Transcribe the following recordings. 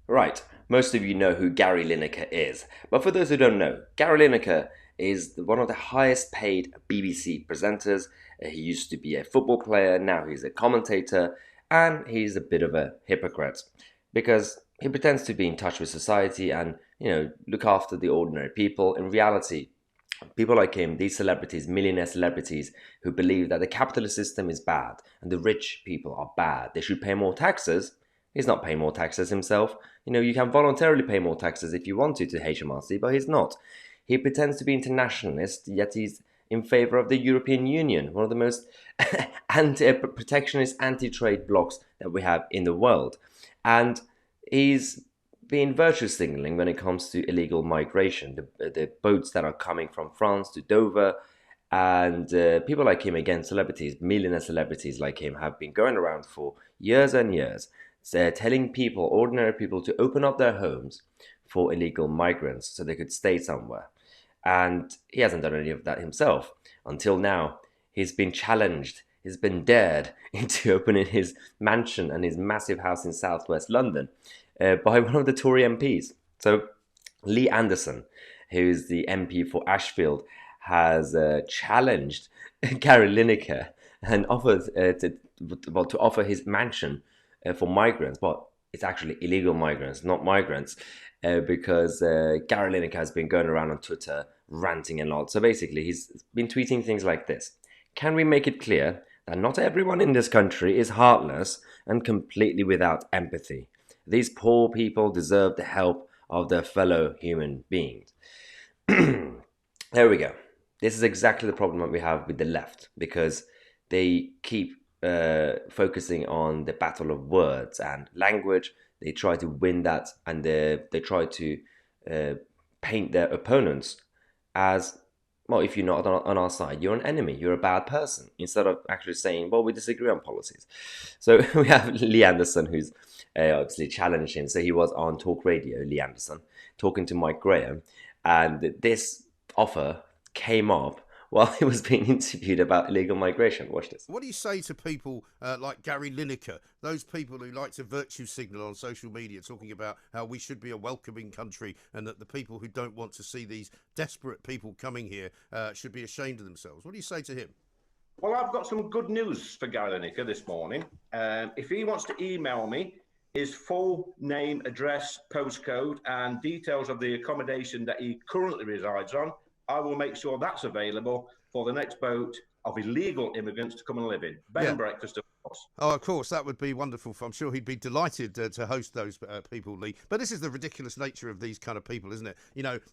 Right, most of you know who Gary Lineker is, but for those who don't know, Gary Lineker is one of the highest paid BBC presenters. He used to be a football player, now he's a commentator, and he's a bit of a hypocrite because he pretends to be in touch with society and, look after the ordinary people. In reality, people like him, these celebrities, millionaire celebrities, who believe that the capitalist system is bad and the rich people are bad, they should pay more taxes. He's not paying more taxes himself. You can voluntarily pay more taxes if you want to HMRC, but he's not. He pretends to be internationalist, yet he's in favor of the European Union, one of the most protectionist, anti-trade blocs that we have in the world. And he's been virtue signaling when it comes to illegal migration, the boats that are coming from France to Dover. And people like him, again, celebrities, millionaire celebrities like him, have been going around for years and years, telling people, ordinary people, to open up their homes for illegal migrants so they could stay somewhere. And he hasn't done any of that himself. Until now, he's been challenged, he's been dared into opening his mansion and his massive house in southwest London by one of the Tory MPs. So Lee Anderson, who's the MP for Ashfield, has challenged Gary Lineker and offered to offer his mansion for migrants, but it's actually illegal migrants, not migrants, because Gary Lineker has been going around on Twitter ranting a lot. So basically, he's been tweeting things like this: "Can we make it clear that not everyone in this country is heartless and completely without empathy? These poor people deserve the help of their fellow human beings." There we go. This is exactly the problem that we have with the left, because they keep focusing on the battle of words and language. They try to win that, and they try to paint their opponents as, well, if you're not on our side, you're an enemy, you're a bad person, instead of actually saying, well, we disagree on policies. So we have Lee Anderson, who's obviously challenged him. So he was on Talk Radio, Lee Anderson, talking to Mike Graham, and this offer came up while he was being interviewed about illegal migration. Watch this. What do you say to people like Gary Lineker, those people who like to virtue signal on social media, talking about how we should be a welcoming country and that the people who don't want to see these desperate people coming here should be ashamed of themselves? What do you say to him? Well, I've got some good news for Gary Lineker this morning. If he wants to email me his full name, address, postcode, and details of the accommodation that he currently resides on, I will make sure that's available for the next boat of illegal immigrants to come and live in. Bed and breakfast, of course. Oh, of course, that would be wonderful. I'm sure he'd be delighted to host those people, Lee. But this is the ridiculous nature of these kind of people, isn't it?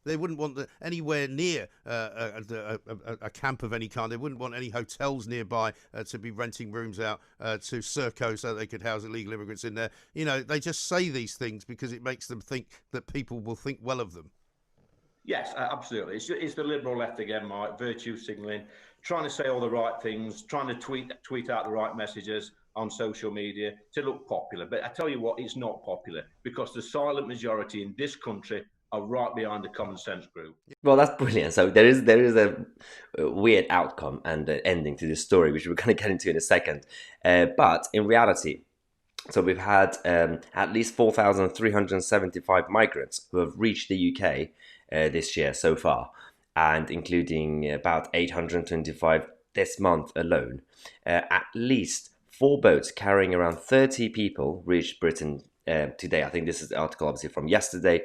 They wouldn't want anywhere near a camp of any kind. They wouldn't want any hotels nearby to be renting rooms out to Serco so they could house illegal immigrants in there. They just say these things because it makes them think that people will think well of them. Yes, absolutely. It's the liberal left again, Mike, virtue signalling, trying to say all the right things, trying to tweet out the right messages on social media to look popular. But I tell you what, it's not popular, because the silent majority in this country are right behind the common sense group. Well, that's brilliant. So there is a weird outcome and ending to this story, which we're going to get into in a second. But in reality, so we've had at least 4,375 migrants who have reached the UK this year so far, and including about 825 this month alone. At least 4 boats carrying around 30 people reached Britain today. I think this is the article obviously from yesterday,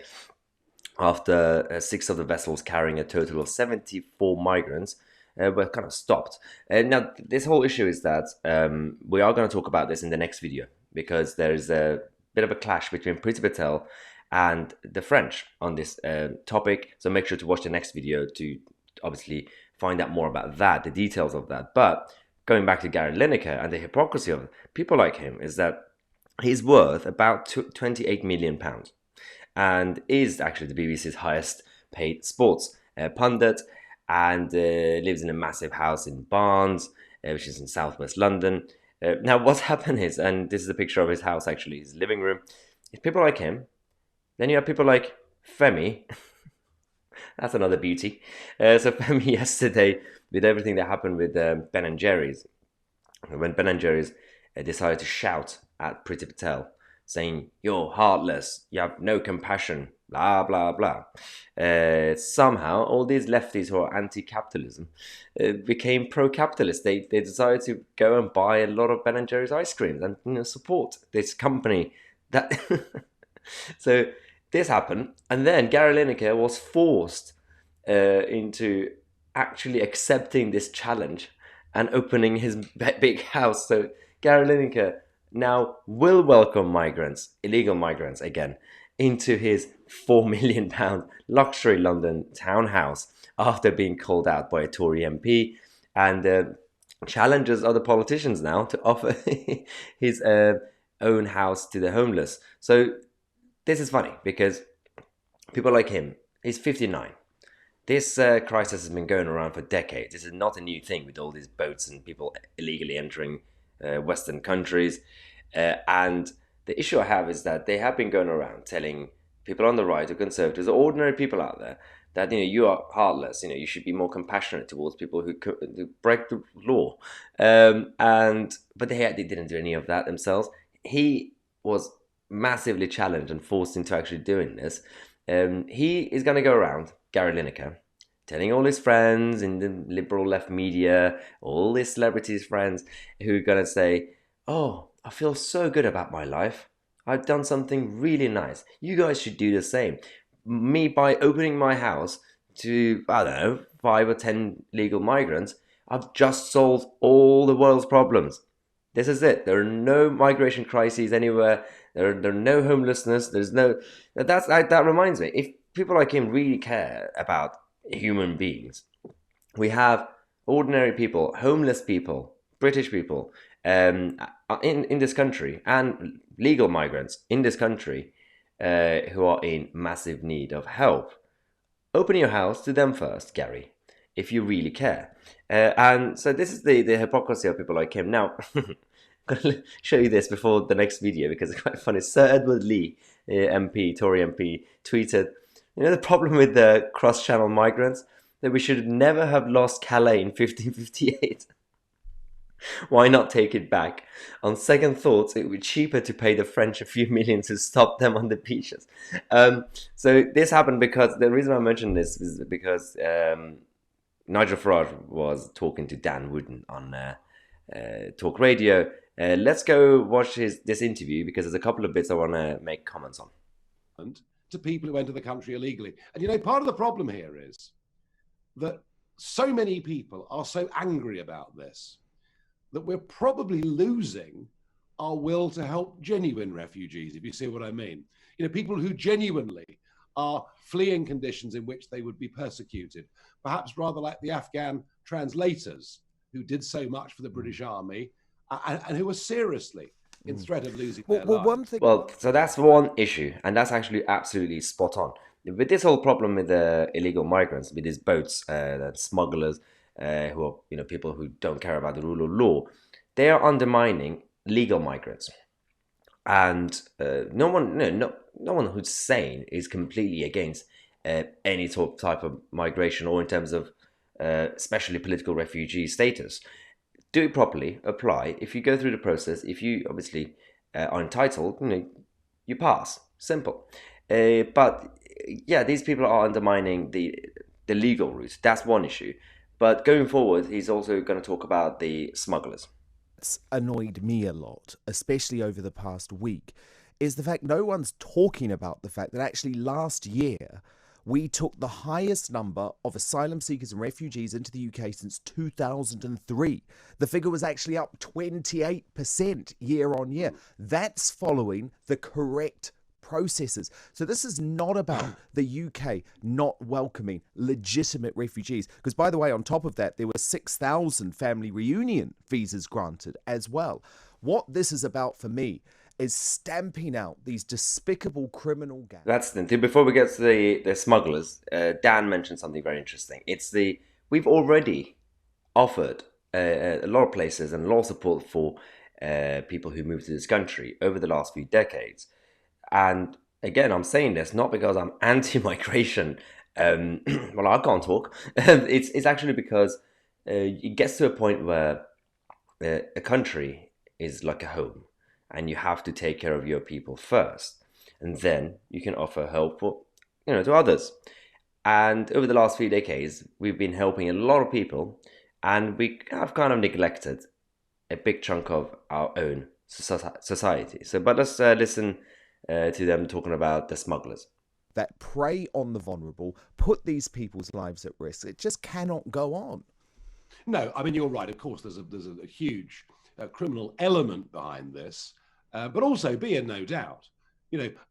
after 6 of the vessels carrying a total of 74 migrants were kind of stopped. Now, this whole issue is that we are going to talk about this in the next video, because there is a bit of a clash between Priti Patel and the French on this topic. So make sure to watch the next video to obviously find out more about that, the details of that. But going back to Gary Lineker and the hypocrisy of people like him, is that he's worth about £28 million and is actually the BBC's highest paid sports pundit, and lives in a massive house in Barnes, which is in southwest London. Now, what's happened is, and this is a picture of his house, actually, his living room, is people like him. Then you have people like Femi. That's another beauty. So Femi yesterday, with everything that happened with Ben and Jerry's, when Ben and Jerry's decided to shout at Priti Patel, saying you're heartless, you have no compassion, blah blah blah. Somehow, all these lefties who are anti-capitalism became pro-capitalist. They decided to go and buy a lot of Ben and Jerry's ice creams and support this company. That so this happened, and then Gary Lineker was forced into actually accepting this challenge and opening his big house. So Gary Lineker now will welcome migrants, illegal migrants again, into his £4 million luxury London townhouse after being called out by a Tory MP, and challenges other politicians now to offer his own house to the homeless. So this is funny because people like him, he's 59. This crisis has been going around for decades. This is not a new thing with all these boats and people illegally entering Western countries. And the issue I have is that they have been going around telling people on the right or conservatives or ordinary people out there that you are heartless. You should be more compassionate towards people who break the law. But they didn't do any of that themselves. He was massively challenged and forced into actually doing this. He is going to go around, Gary Lineker, telling all his friends in the liberal left media, all his celebrities' friends, who are going to say, oh, I feel so good about my life. I've done something really nice. You guys should do the same. Me, by opening my house to, I don't know, 5 or 10 legal migrants, I've just solved all the world's problems. This is it. There are no migration crises anywhere. There are no homelessness. There's no... That reminds me, if people like him really care about human beings, we have ordinary people, homeless people, British people in this country, and legal migrants in this country who are in massive need of help. Open your house to them first, Gary, if you really care. And so this is the hypocrisy of people like him. Now, I'm going to show you this before the next video because it's quite funny. Sir Edward Lee, MP, Tory MP, tweeted, the problem with the cross-channel migrants, that we should never have lost Calais in 1558. Why not take it back? On second thoughts, it would be cheaper to pay the French a few million to stop them on the beaches. So this happened because, the reason I mentioned this is because Nigel Farage was talking to Dan Wooden on Talk Radio. Let's go watch this interview because there's a couple of bits I want to make comments on. To people who enter the country illegally. And part of the problem here is that so many people are so angry about this that we're probably losing our will to help genuine refugees, if you see what I mean. People who genuinely are fleeing conditions in which they would be persecuted, perhaps rather like the Afghan translators who did so much for the British Army and who were seriously in threat of losing their lives. So that's one issue, and that's actually absolutely spot on. With this whole problem with the illegal migrants, with these boats, the smugglers, who are people who don't care about the rule of law, they are undermining legal migrants, and no one who's sane is completely against any type of migration, or in terms of especially political refugee status. Do it properly, apply. If you go through the process, if you obviously are entitled, you pass. Simple. But yeah, these people are undermining the legal route. That's one issue. But going forward, he's also going to talk about the smugglers. It's annoyed me a lot, especially over the past week, is the fact no one's talking about the fact that actually last year we took the highest number of asylum seekers and refugees into the UK since 2003. The figure was actually up 28% year on year. That's following the correct processes. So this is not about the UK not welcoming legitimate refugees. Because, by the way, on top of that, there were 6,000 family reunion visas granted as well. What this is about for me is stamping out these despicable criminal gangs. That's the thing. Before we get to the smugglers, Dan mentioned something very interesting. We've already offered a lot of places and a lot of support for people who moved to this country over the last few decades. And again, I'm saying this not because I'm anti-migration. Well, I can't talk. It's actually because it gets to a point where a country is like a home. and you have to take care of your people first, and then you can offer help for, to others. And over the last few decades, we've been helping a lot of people, and we have kind of neglected a big chunk of our own society. So, but let's listen to them talking about the smugglers. That prey on the vulnerable, put these people's lives at risk. It just cannot go on. No, I mean, you're right. Of course, there's a huge criminal element behind this, but also, be in no doubt,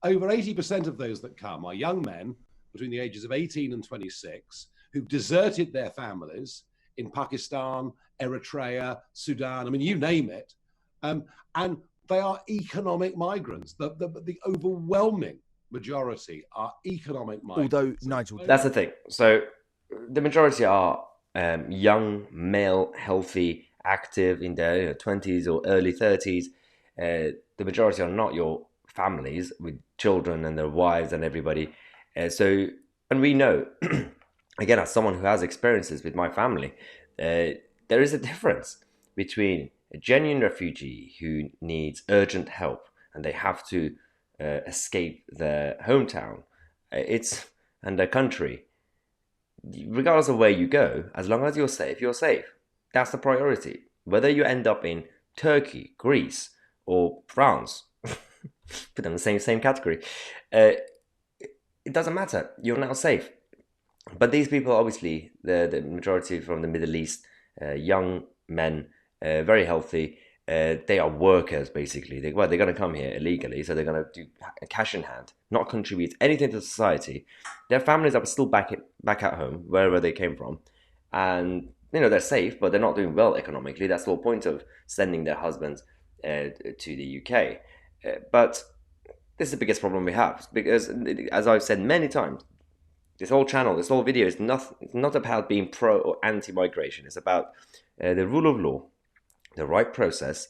over 80% of those that come are young men between the ages of 18 and 26 who've deserted their families in Pakistan, Eritrea, Sudan. I mean, you name it. And they are economic migrants. The overwhelming majority are economic migrants. Although, Nigel, that's the thing. So the majority are young, male, healthy, active in their 20s or early 30s. The majority are not your families with children and their wives and everybody. And we know, again, as someone who has experiences with my family, there is a difference between a genuine refugee who needs urgent help and they have to escape their hometown, and their country. Regardless of where you go, as long as you're safe, you're safe. That's the priority. Whether you end up in Turkey, Greece, or France, put them in the same category, it doesn't matter. You're now safe. But these people, obviously, the majority from the Middle East, young men, very healthy. They are workers, basically. They're going to come here illegally, so they're going to do cash in hand, not contribute anything to society. Their families are still back at home, wherever they came from. And, they're safe, but they're not doing well economically. That's the whole point of sending their husbands to the UK. But this is the biggest problem we have, because, as I've said many times, this whole channel, this whole video is not about being pro or anti-migration. It's about the rule of law, the right process,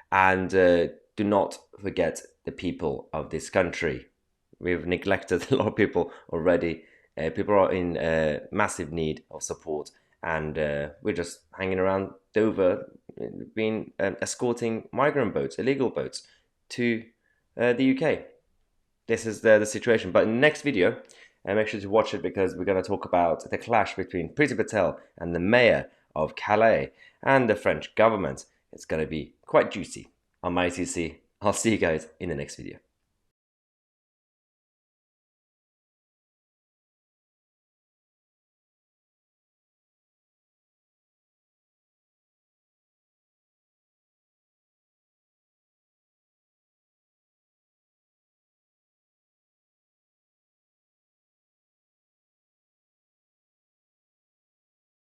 and do not forget the people of this country. We've neglected a lot of people already. People are in massive need of support, and we're just hanging around Dover, escorting migrant boats, illegal boats, to the UK. This is the situation. But in the next video, make sure to watch it, because we're going to talk about the clash between Priti Patel and the mayor of Calais and the French government. It's going to be quite juicy on my ITC. I'll see you guys in the next video.